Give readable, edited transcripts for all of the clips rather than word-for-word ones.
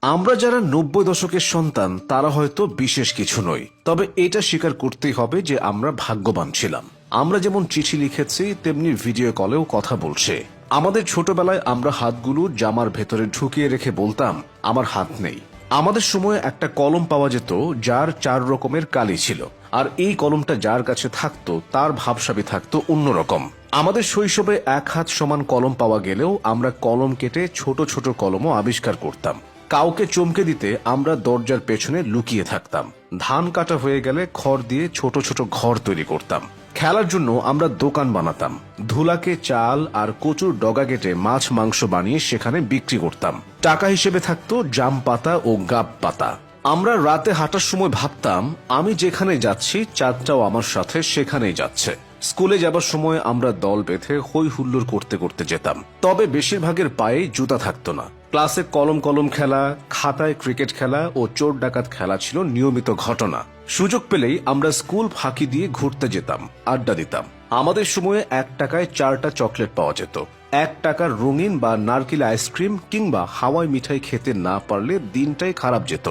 আমরা যারা 90 দশকের সন্তান তারা হয়তো বিশেষ কিছু নই, তবে এটা স্বীকার করতেই হবে যে আমরা ভাগ্যবান ছিলাম। আমরা যেমন চিঠি লিখেছি তেমনি ভিডিও কলেও কথা বলছে। আমাদের ছোটবেলায় আমরা হাতগুলো জামার ভেতরে ঢুকিয়ে রেখে বলতাম আমার হাত নেই। আমাদের সময়ে একটা কলম পাওয়া যেত যার 4 রকমের কালি ছিল, আর এই কলমটা যার কাছে থাকতো তার ভাবসাবি থাকতো অন্যরকম। আমাদের শৈশবে 1 হাত সমান কলম পাওয়া গেলেও আমরা কলম কেটে ছোট ছোট কলমও আবিষ্কার করতাম। কাউকে চমকে দিতে আমরা দরজার পেছনে লুকিয়ে থাকতাম। ধান কাটা হয়ে গেলে খড় দিয়ে ছোট ছোট ঘর তৈরি করতাম। খেলার জন্য আমরা দোকান বানাতাম। ধুলাকে চাল আর কচুর ডগা কেটে মাছ মাংস বানিয়ে সেখানে বিক্রি করতাম। টাকা হিসেবে থাকতো জাম পাতা ও গাব পাতা। আমরা রাতে হাঁটার সময় ভাবতাম আমি যেখানে যাচ্ছি চাঁদটাও আমার সাথে সেখানেই যাচ্ছে। স্কুলে যাবার সময় আমরা দল বেঁধে হই হুল্লোড় করতে করতে যেতাম, তবে বেশিরভাগের পায়ে জুতা থাকতো না। ক্লাসে কলম কলম খেলা, খাতায় ক্রিকেট খেলা ও চোর ডাকাত খেলা ছিল নিয়মিত ঘটনা। সুযোগ পেলেই আমরা স্কুল ফাঁকি দিয়ে ঘুরতে যেতাম, আড্ডা দিতাম। আমাদের সময়ে 1 টাকায় 4টা চকলেট পাওয়া যেত। 1 টাকার রঙিন বা নারকেল আইসক্রিম কিংবা হাওয়াই মিঠাই খেতে না পারলে দিনটাই খারাপ যেত।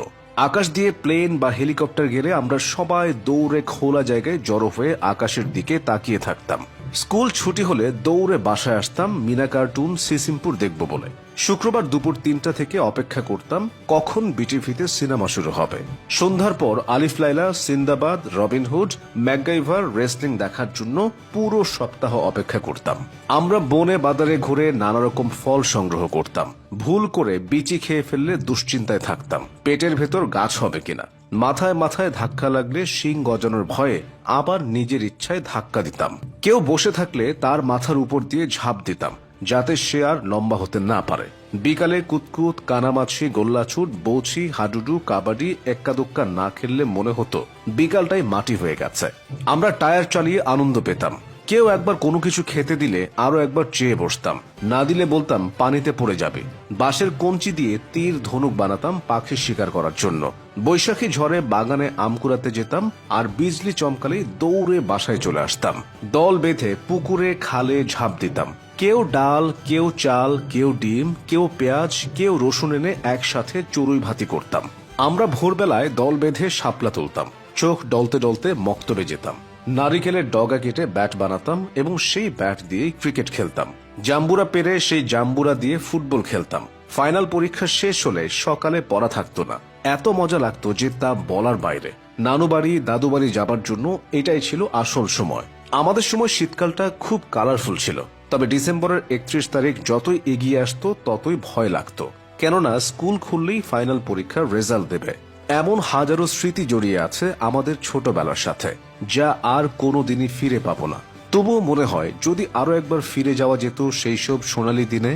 আকাশ দিয়ে প্লেন বা হেলিকপ্টার গেলে আমরা সবাই দৌড়ে খোলা জায়গায় জড়ো হয়ে আকাশের দিকে তাকিয়ে থাকতাম। স্কুল ছুটি হলে দৌড়ে বাসায় আসতাম মিনা কার্টুন সিসিমপুর দেখব বলে। শুক্রবার দুপুর 3টা থেকে অপেক্ষা করতাম কখন বিটিভিতে সিনেমা শুরু হবে। সন্ধ্যার পর আলিফ Laila, Sinbad, Robin Hood, MacGyver, wrestling দেখার জন্য পুরো সপ্তাহ অপেক্ষা করতাম। আমরা বনে বাজারে ঘুরে নানা রকম ফল সংগ্রহ করতাম। ভুল করে বিচি খেয়ে ফেললে দুশ্চিন্তায় থাকতাম পেটের ভেতর গাছ হবে কিনা। মাথায় মাথায় ধাক্কা লাগলে শিং গজানোর ভয়ে আবার নিজের ইচ্ছায় ধাক্কা দিতাম। কেউ বসে থাকলে তার মাথার উপর দিয়ে ঝাঁপ দিতাম যাতে সে আর লম্বা হতে না পারে। বিকালে কুতকুত, কানামাছি, গোল্লাছুট, বৌছি, হাডুডু, কাবাডি এক্কাদুক্কা না খেললে মনে হতো বিকালটাই মাটি হয়ে গেছে। আমরা টায়ার চালিয়ে আনন্দ পেতাম। কেউ একবার কোনো কিছু খেতে দিলে আরো একবার চেয়ে বসতাম, না দিলে বলতাম পানিতে পড়ে যাবে। বাঁশের কঞ্চি দিয়ে তীর ধনুক বানাতাম পাখি শিকার করার জন্য। বৈশাখী ঝড়ে বাগানে আম কুড়াতে যেতাম, আর বিজলি চমকালেই দৌড়ে বাসায় চলে আসতাম। দল বেঁধে পুকুরে খালে ঝাঁপ দিতাম। কেউ ডাল, কেউ চাল, কেউ ডিম, কেউ পেঁয়াজ, কেউ রসুন এনে একসাথে চড়ুই ভাতি করতাম। আমরা ভোরবেলায় দল বেঁধে শাপলা তুলতাম। চোখ ডলতে ডলতে মক্তবে যেতাম। নারিকেলের ডগা কেটে ব্যাট বানাতাম এবং সেই ব্যাট দিয়ে ক্রিকেট খেলতাম। জাম্বুরা পেরে সেই জাম্বুরা দিয়ে ফুটবল খেলতাম। ফাইনাল পরীক্ষা শেষ হলে সকালে পড়া থাকতো না। এত মজা লাগতো যে তা বলার বাইরে। নানু বাড়ি, দাদু বাড়ি যাবার জন্য এটাই ছিল আসল সময়। আমাদের সময় শীতকালটা খুব কালারফুল ছিল, তবে ডিসেম্বরের 31 তারিখ যতই এগিয়ে আসতো ততই ভয় লাগতো, কেননা স্কুল খুললেই ফাইনাল পরীক্ষার রেজাল্ট দেবে। এমন হাজারো স্মৃতি জড়িয়ে আছে আমাদের ছোটবেলার সাথে, যা আর কোনোদিনই ফিরে পাবো না। তবুও মনে হয় যদি আরো একবার ফিরে যাওয়া যেত সেই সব সোনালী দিনে।